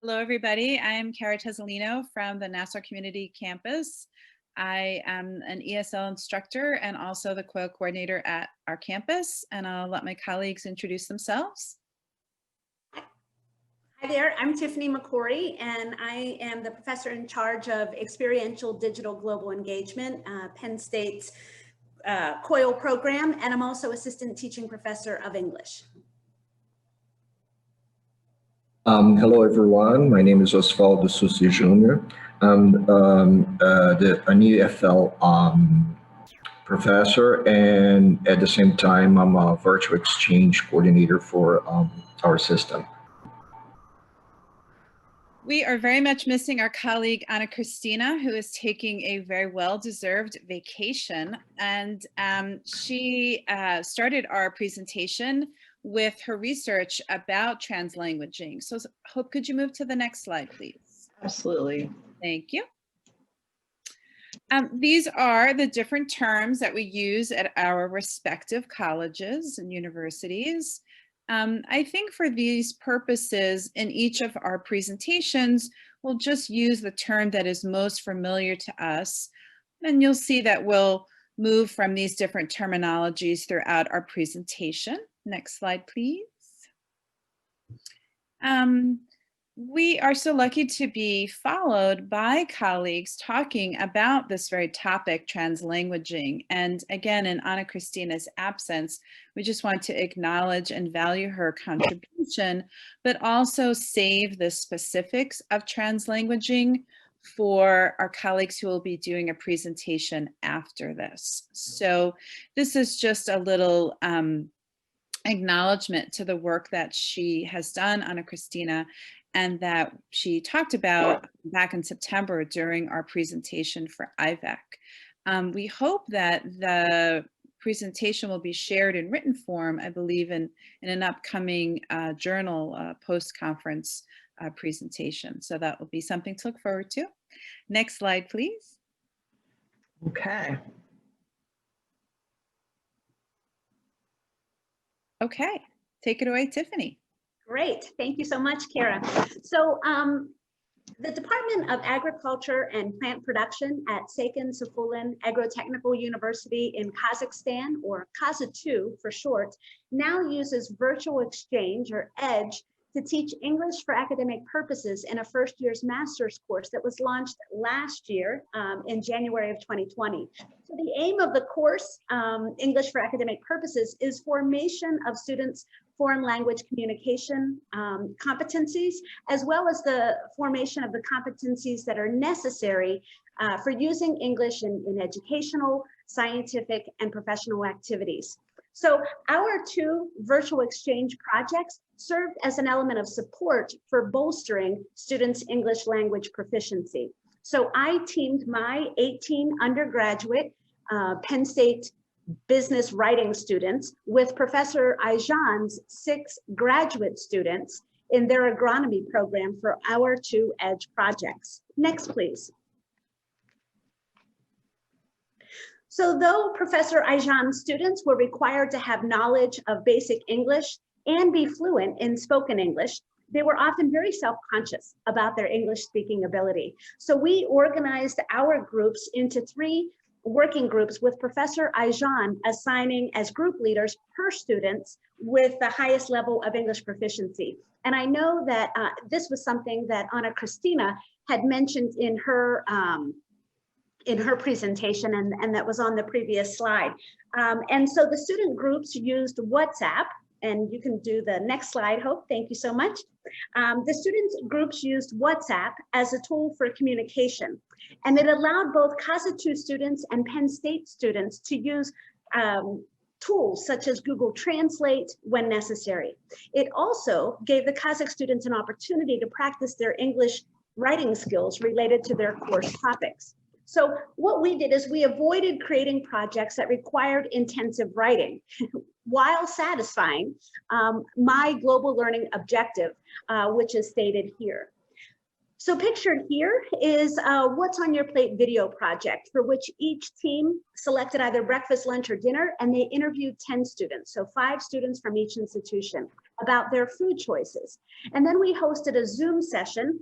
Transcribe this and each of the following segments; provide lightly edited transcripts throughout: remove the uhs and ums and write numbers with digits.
Hello, everybody. I'm Cara Tesolino from the Nassau Community Campus. I am an ESL instructor and also the COIL coordinator at our campus, and I'll let my colleagues introduce themselves. Hi there, I'm Tiffany McCory, and I am the professor in charge of Experiential Digital Global Engagement, Penn State's COIL program, and I'm also assistant teaching professor of English. Hello, everyone. My name is Osvaldo Sousa Jr. I'm an EFL professor, and at the same time, I'm a virtual exchange coordinator for our system. We are very much missing our colleague Ana Cristina, who is taking a very well-deserved vacation, and she started our presentation with her research about translanguaging. So Hope, could you move to the next slide, please? Absolutely. Thank you. These are the different terms that we use at our respective colleges and universities. I think for these purposes, in each of our presentations, we'll just use the term that is most familiar to us. And you'll see that we'll move from these different terminologies throughout our presentation. Next slide, please. We are so lucky to be followed by colleagues talking about this very topic, translanguaging. And again, in Ana Cristina's absence, we just want to acknowledge and value her contribution, but also save the specifics of translanguaging for our colleagues who will be doing a presentation after this. So this is just a little acknowledgement to the work that she has done, Ana Cristina, and that she talked about back in September during our presentation for IVEC. We hope that the presentation will be shared in written form, I believe, in an upcoming journal post-conference presentation. So that will be something to look forward to. Next slide, please. Okay. Okay, take it away, Tiffany. Great, thank you so much, Cara. So the Department of Agriculture and Plant Production at Saken Safulin Agrotechnical University in Kazakhstan, or Kazatu for short, now uses virtual exchange, or EDGE, to teach English for academic purposes in a first year's master's course that was launched last year in January of 2020. So the aim of the course, English for academic purposes, is formation of students' foreign language communication competencies, as well as the formation of the competencies that are necessary for using English in educational, scientific, and professional activities. So our two virtual exchange projects served as an element of support for bolstering students' English language proficiency. So I teamed my 18 undergraduate Penn State business writing students with Professor Aijan's 6 graduate students in their agronomy program for our two EDGE projects. Next, please. So though Professor Aijan's students were required to have knowledge of basic English and be fluent in spoken English, they were often very self-conscious about their English speaking ability. So we organized our groups into 3 working groups with Professor Aijan assigning as group leaders her students with the highest level of English proficiency. And I know that this was something that Ana Cristina had mentioned in her presentation, and that was on the previous slide. And so the student groups used WhatsApp, and you can do the next slide, Hope, thank you so much. The student groups used WhatsApp as a tool for communication, and it allowed both Kazatu students and Penn State students to use tools such as Google Translate when necessary. It also gave the Kazakh students an opportunity to practice their English writing skills related to their course topics. So what we did is we avoided creating projects that required intensive writing while satisfying my global learning objective, which is stated here. So pictured here is What's on Your Plate video project, for which each team selected either breakfast, lunch, or dinner, and they interviewed 10 students, so 5 students from each institution. about their food choices. And then we hosted a Zoom session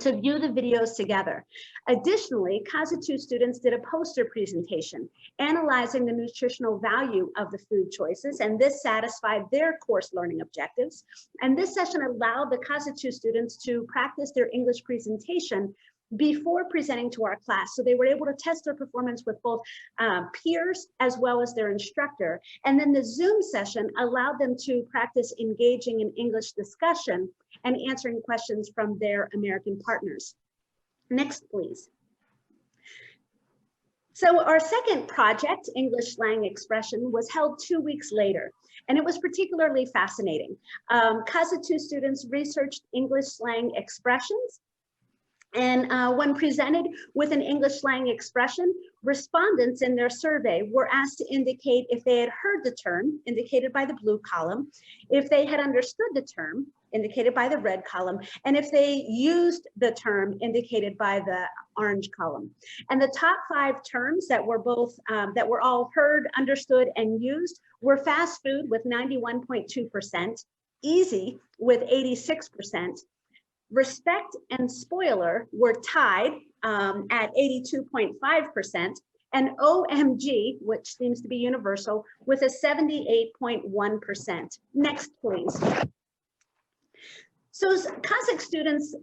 to view the videos together. Additionally, CASA 2 students did a poster presentation analyzing the nutritional value of the food choices, and this satisfied their course learning objectives. And this session allowed the CASA 2 students to practice their English presentation before presenting to our class. So they were able to test their performance with both peers as well as their instructor. And then the Zoom session allowed them to practice engaging in English discussion and answering questions from their American partners. Next, please. So our second project, English slang expression, was held 2 weeks later, and it was particularly fascinating. CASA 2 students researched English slang expressions, and when presented with an English slang expression, respondents in their survey were asked to indicate if they had heard the term, indicated by the blue column, if they had understood the term, indicated by the red column, and if they used the term, indicated by the orange column. And the top 5 terms that were all heard, understood, and used were fast food with 91.2%, easy with 86%, respect and spoiler were tied at 82.5%, and OMG, which seems to be universal, with a 78.1%. Next, please. So Kazakh students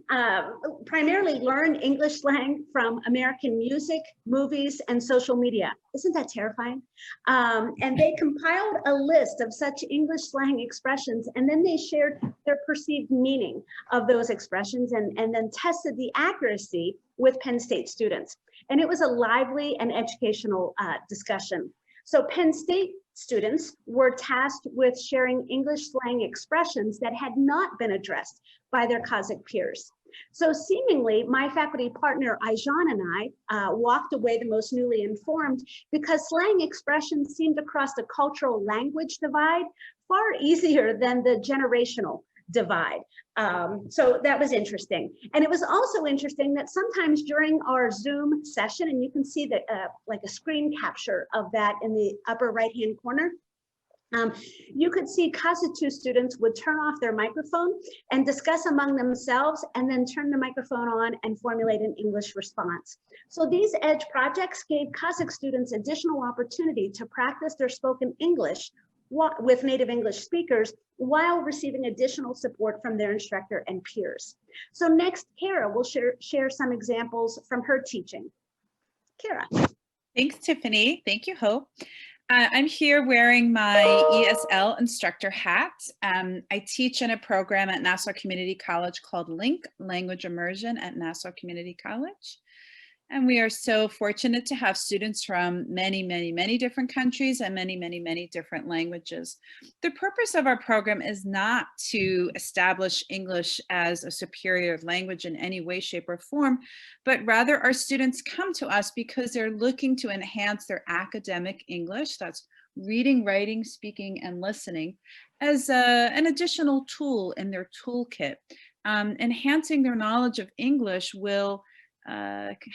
primarily learn English slang from American music, movies, and social media. Isn't that terrifying? And they compiled a list of such English slang expressions, and then they shared their perceived meaning of those expressions and then tested the accuracy with Penn State students. And it was a lively and educational discussion. So Penn State students were tasked with sharing English slang expressions that had not been addressed by their Kazakh peers. So seemingly, my faculty partner, Aijan, and I walked away the most newly informed because slang expressions seemed to cross the cultural language divide far easier than the generational divide. So that was interesting. And it was also interesting that sometimes during our Zoom session, and you can see that like a screen capture of that in the upper right-hand corner, you could see CASA 2 students would turn off their microphone and discuss among themselves and then turn the microphone on and formulate an English response. So these EDGE projects gave Kazakh students additional opportunity to practice their spoken English with native English speakers while receiving additional support from their instructor and peers. So next, Kara will share some examples from her teaching. Kara. Thanks, Tiffany. Thank you, Hope. I'm here wearing my ESL instructor hat. I teach in a program at Nassau Community College called LINK, Language Immersion at Nassau Community College. And we are so fortunate to have students from many, many, many different countries and many, many, many different languages. The purpose of our program is not to establish English as a superior language in any way, shape, or form, but rather our students come to us because they're looking to enhance their academic English, that's reading, writing, speaking, and listening, as an additional tool in their toolkit. Enhancing their knowledge of English will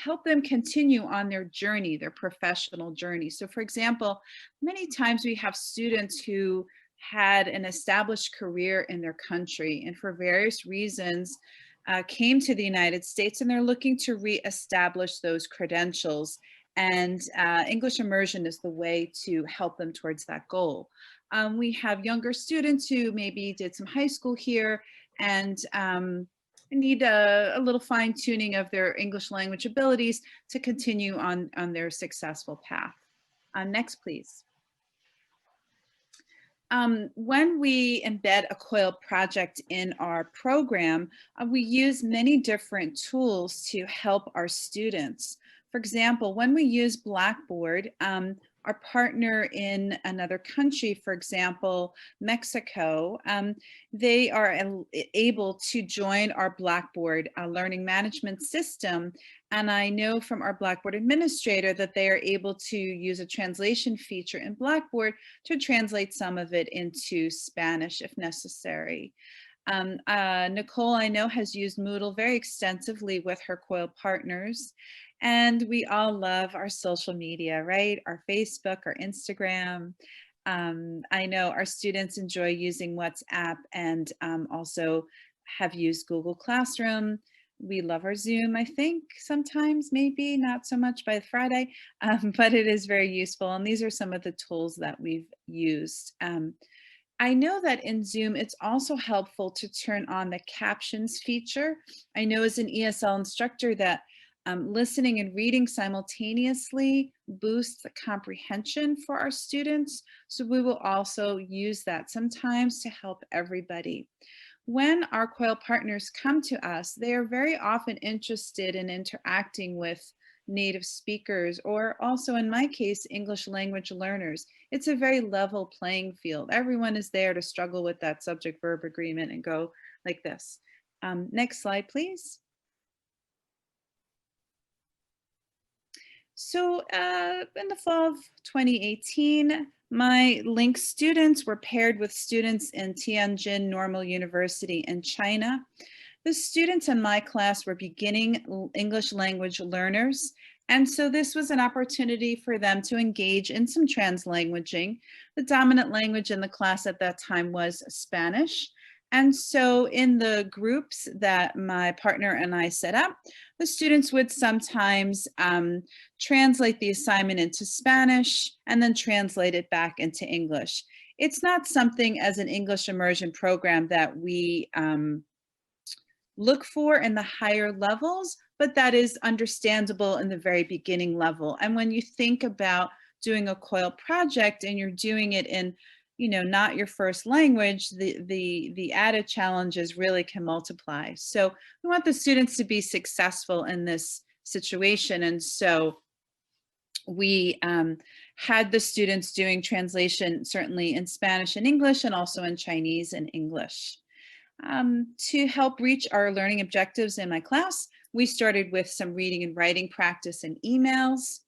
help them continue on their journey, their professional journey. So for example, many times we have students who had an established career in their country and for various reasons came to the United States, and they're looking to reestablish those credentials. And English immersion is the way to help them towards that goal. We have younger students who maybe did some high school here and need a little fine tuning of their English language abilities to continue on their successful path. Next, please. When we embed a COIL project in our program, we use many different tools to help our students. For example, when we use Blackboard, our partner in another country, for example, Mexico, they are able to join our Blackboard learning management system. And I know from our Blackboard administrator that they are able to use a translation feature in Blackboard to translate some of it into Spanish if necessary. Nicole, I know, has used Moodle very extensively with her COIL partners. And we all love our social media, right? Our Facebook, our Instagram. I know our students enjoy using WhatsApp and also have used Google Classroom. We love our Zoom, I think, sometimes, maybe not so much by Friday, but it is very useful. And these are some of the tools that we've used. I know that in Zoom, it's also helpful to turn on the captions feature. I know as an ESL instructor that listening and reading simultaneously boosts the comprehension for our students. So we will also use that sometimes to help everybody. When our COIL partners come to us, they are very often interested in interacting with native speakers, or also in my case, English language learners. It's a very level playing field. Everyone is there to struggle with that subject verb agreement and go like this. Next slide, please. So in the fall of 2018, my LINK students were paired with students in Tianjin Normal University in China. The students in my class were beginning English language learners, and so this was an opportunity for them to engage in some translanguaging. The dominant language in the class at that time was Spanish. And so in the groups that my partner and I set up, the students would sometimes translate the assignment into Spanish and then translate it back into English. It's not something as an English immersion program that we look for in the higher levels, but that is understandable in the very beginning level. And when you think about doing a COIL project and you're doing it in, you know, not your first language, the added challenges really can multiply. So we want the students to be successful in this situation. And so we had the students doing translation certainly in Spanish and English, and also in Chinese and English. To help reach our learning objectives in my class, we started with some reading and writing practice and emails,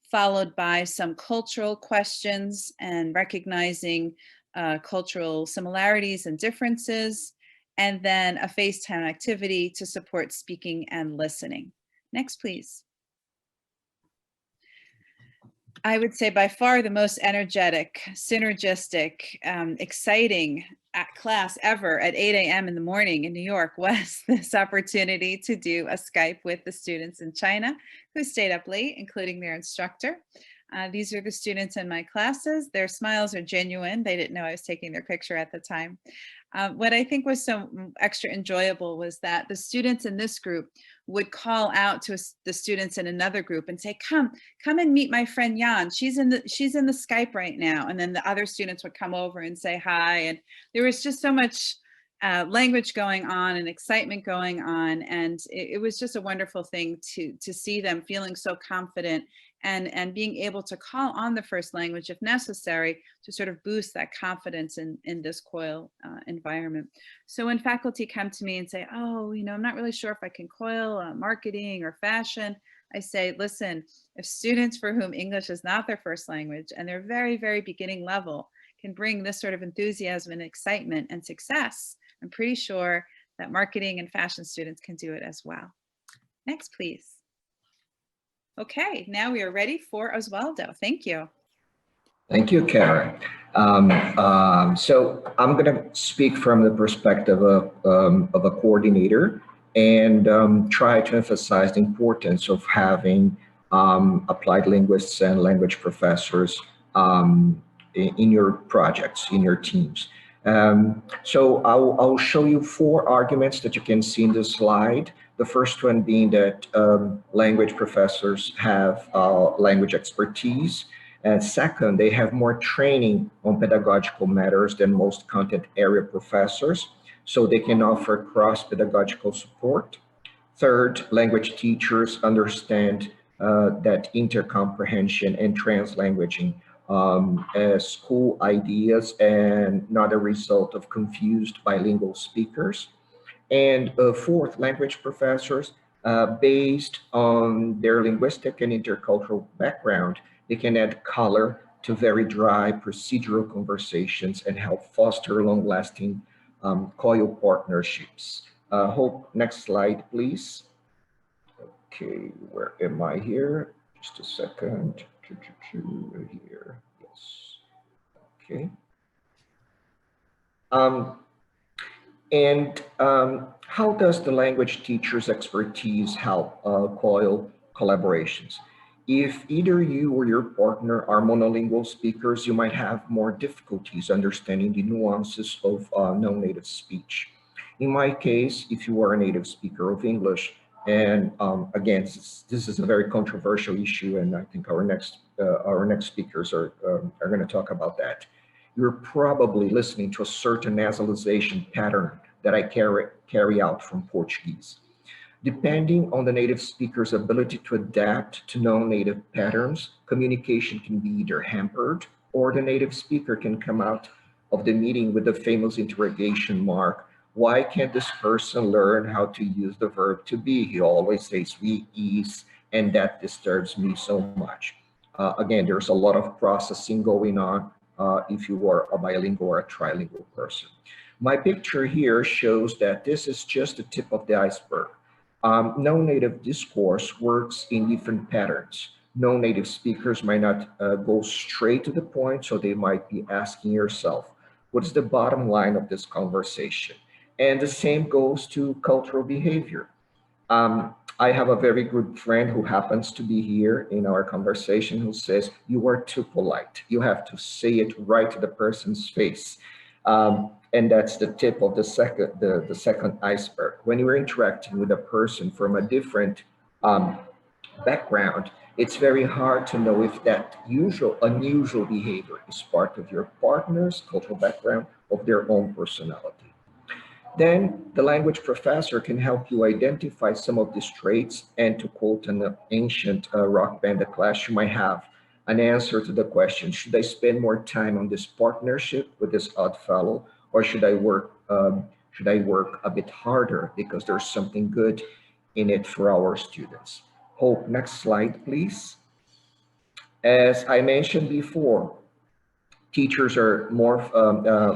followed by some cultural questions and recognizing cultural similarities and differences, and then a FaceTime activity to support speaking and listening. Next, please. I would say by far the most energetic, synergistic, exciting class ever at 8 a.m. in the morning in New York was this opportunity to do a Skype with the students in China who stayed up late, including their instructor. These are the students in my classes. Their smiles are genuine. They didn't know I was taking their picture at the time. What I think was so extra enjoyable was that the students in this group would call out to the students in another group and say, come and meet my friend Jan. She's in the Skype right now. And then the other students would come over and say hi. And there was just so much language going on and excitement going on. And it was just a wonderful thing to see them feeling so confident and being able to call on the first language if necessary to sort of boost that confidence in this COIL environment. So when faculty come to me and say, oh, you know, I'm not really sure if I can COIL marketing or fashion, I say, listen, if students for whom English is not their first language and they're very, very beginning level can bring this sort of enthusiasm and excitement and success, I'm pretty sure that marketing and fashion students can do it as well. Next, please. Okay, now we are ready for Osvaldo. Thank you. Thank you, Karen. So I'm going to speak from the perspective of a coordinator and try to emphasize the importance of having applied linguists and language professors in your projects, in your teams. So I'll show you 4 arguments that you can see in this slide. The first one being that language professors have language expertise. And second, they have more training on pedagogical matters than most content area professors, so they can offer cross-pedagogical support. Third, language teachers understand that intercomprehension and translanguaging as school ideas and not a result of confused bilingual speakers. And fourth, language professors, based on their linguistic and intercultural background, they can add color to very dry procedural conversations and help foster long-lasting COIL partnerships. Next slide, please. Okay, where am I here? Just a second. Here, yes. Okay. Um, how does the language teacher's expertise help COIL collaborations? If either you or your partner are monolingual speakers, you might have more difficulties understanding the nuances of non-native speech. In my case, if you are a native speaker of English, and again, this is a very controversial issue, and I think our next speakers are going to talk about that. You're probably listening to a certain nasalization pattern that I carry out from Portuguese. Depending on the native speaker's ability to adapt to non-native patterns, communication can be either hampered or the native speaker can come out of the meeting with the famous interrogation mark. Why can't this person learn how to use the verb to be? He always says we, is, and that disturbs me so much. Again, there's a lot of processing going on if you are a bilingual or a trilingual person. My picture here shows that this is just the tip of the iceberg. No-native discourse works in different patterns. No-native speakers might not go straight to the point, so they might be asking yourself, what's the bottom line of this conversation? And the same goes to cultural behavior. I have a very good friend who happens to be here in our conversation who says, you are too polite. You have to say it right to the person's face. And that's the tip of the second iceberg. When you're interacting with a person from a different background, it's very hard to know if that unusual behavior is part of your partner's cultural background, of their own personality. Then the language professor can help you identify some of these traits, and to quote an ancient rock band, the Clash, you might have an answer to the question, should I spend more time on this partnership with this odd fellow, or should I work a bit harder because there's something good in it for our students? Hope, next slide, please. As I mentioned before,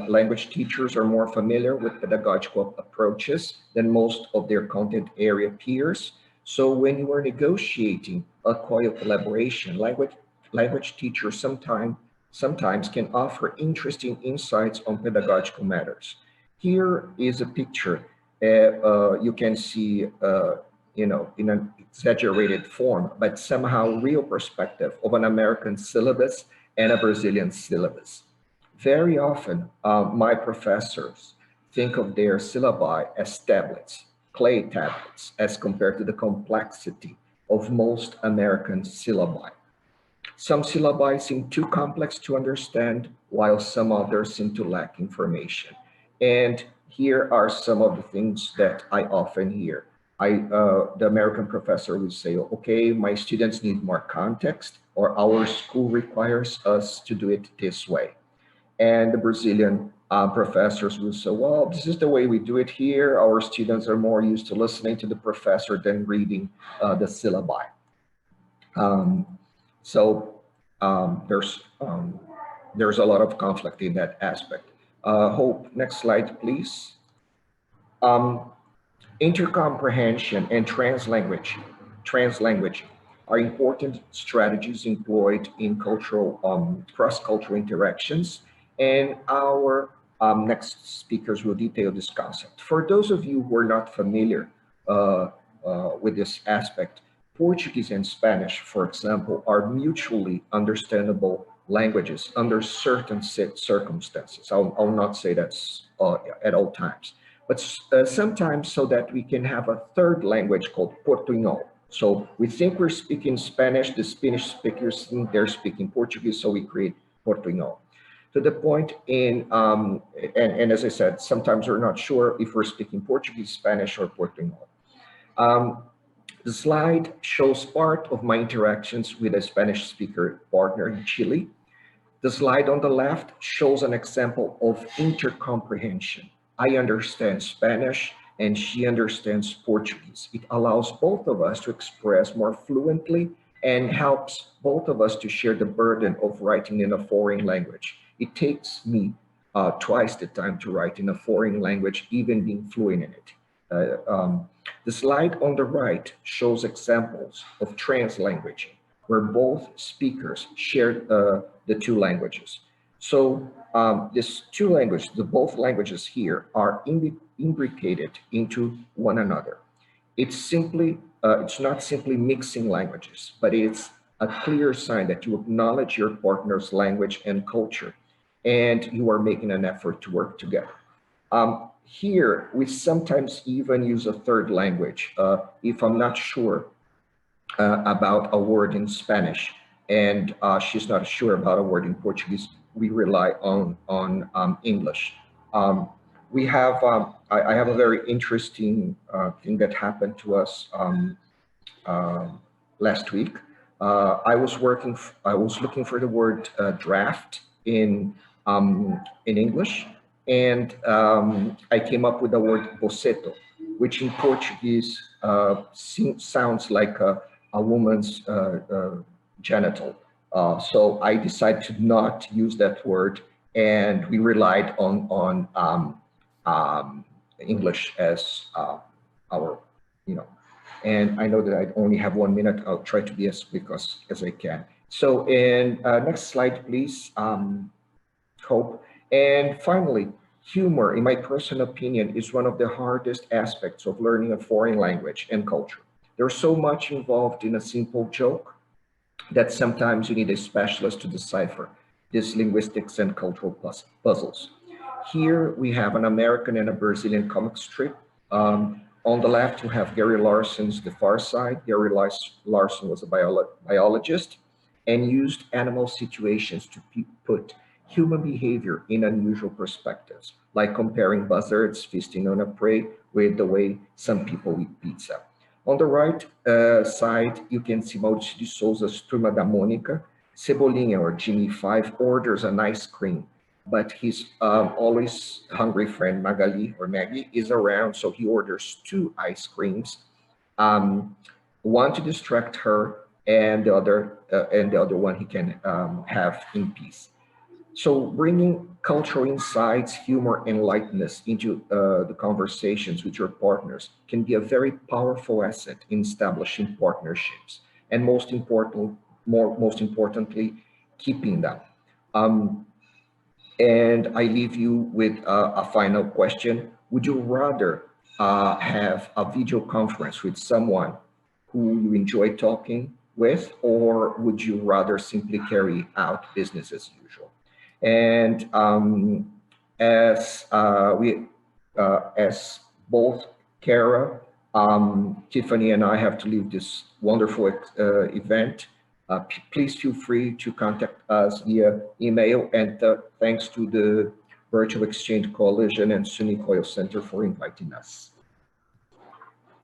language teachers are more familiar with pedagogical approaches than most of their content area peers. So when you are negotiating a COIL collaboration, language teachers sometimes can offer interesting insights on pedagogical matters. Here is a picture. You can see, in an exaggerated form, but somehow real perspective of an American syllabus and a Brazilian syllabus. Very often, my professors think of their syllabi as tablets, clay tablets, as compared to the complexity of most American syllabi. Some syllabi seem too complex to understand, while some others seem to lack information. And here are some of the things that I often hear. The American professor will say, okay, my students need more context, or our school requires us to do it this way. And the Brazilian professors will say, well, this is the way we do it here. Our students are more used to listening to the professor than reading the syllabi. So there's a lot of conflict in that aspect. Hope, next slide, please. Intercomprehension and translanguaging are important strategies employed in cross-cultural interactions, and our next speakers will detail this concept. For those of you who are not familiar with this aspect, Portuguese and Spanish, for example, are mutually understandable languages under certain circumstances. I'll not say that's at all times, but sometimes so that we can have a third language called Portuñol. So we think we're speaking Spanish, the Spanish speakers think they're speaking Portuguese, so we create Portuñol. To the point and as I said, sometimes we're not sure if we're speaking Portuguese, Spanish, or Portuñol. The slide shows part of my interactions with a Spanish speaker partner in Chile. The slide on the left shows an example of intercomprehension. I understand Spanish and she understands Portuguese. It allows both of us to express more fluently and helps both of us to share the burden of writing in a foreign language. It takes me twice the time to write in a foreign language, even being fluent in it. The slide on the right shows examples of translanguaging, where both speakers share the two languages. So these two languages, the both languages here are imbricated into one another. It's not simply mixing languages, but it's a clear sign that you acknowledge your partner's language and culture, and you are making an effort to work together. Here, we sometimes even use a third language. If I'm not sure about a word in Spanish, and she's not sure about a word in Portuguese, we rely on English. Um, I have a very interesting thing that happened to us uh, last week. I was looking for the word draft in English, and I came up with the word boceto, which in Portuguese sounds like a woman's genital. So I decided to not use that word, and we relied on English as our, you know, and I know that I only have 1 minute. I'll try to be as quick as I can. So in next slide, please, Hope. And finally, humor, in my personal opinion, is one of the hardest aspects of learning a foreign language and culture. There's so much involved in a simple joke that sometimes you need a specialist to decipher these linguistics and cultural puzzles. Here we have an American and a Brazilian comic strip. On the left, you have Gary Larson's The Far Side. Larson was a biologist and used animal situations to put human behavior in unusual perspectives, like comparing buzzards feasting on a prey with the way some people eat pizza. On the right side, you can see Maurício de Souza's Turma da Mônica. Cebolinha, or Jimmy Five, orders an ice cream, but his always hungry friend Magali, or Maggie, is around, so he orders two ice creams, um, one to distract her, and the other one he can have in peace. So bringing cultural insights, humor, and lightness into the conversations with your partners can be a very powerful asset in establishing partnerships, and most importantly, keeping them. Um, and I leave you with a final question. Would you rather have a video conference with someone who you enjoy talking with, or would you rather simply carry out business as usual? And as as both Kara, Tiffany, and I have to leave this wonderful event, please feel free to contact us via email. And thanks to the Virtual Exchange Coalition and SUNY Coil Center for inviting us.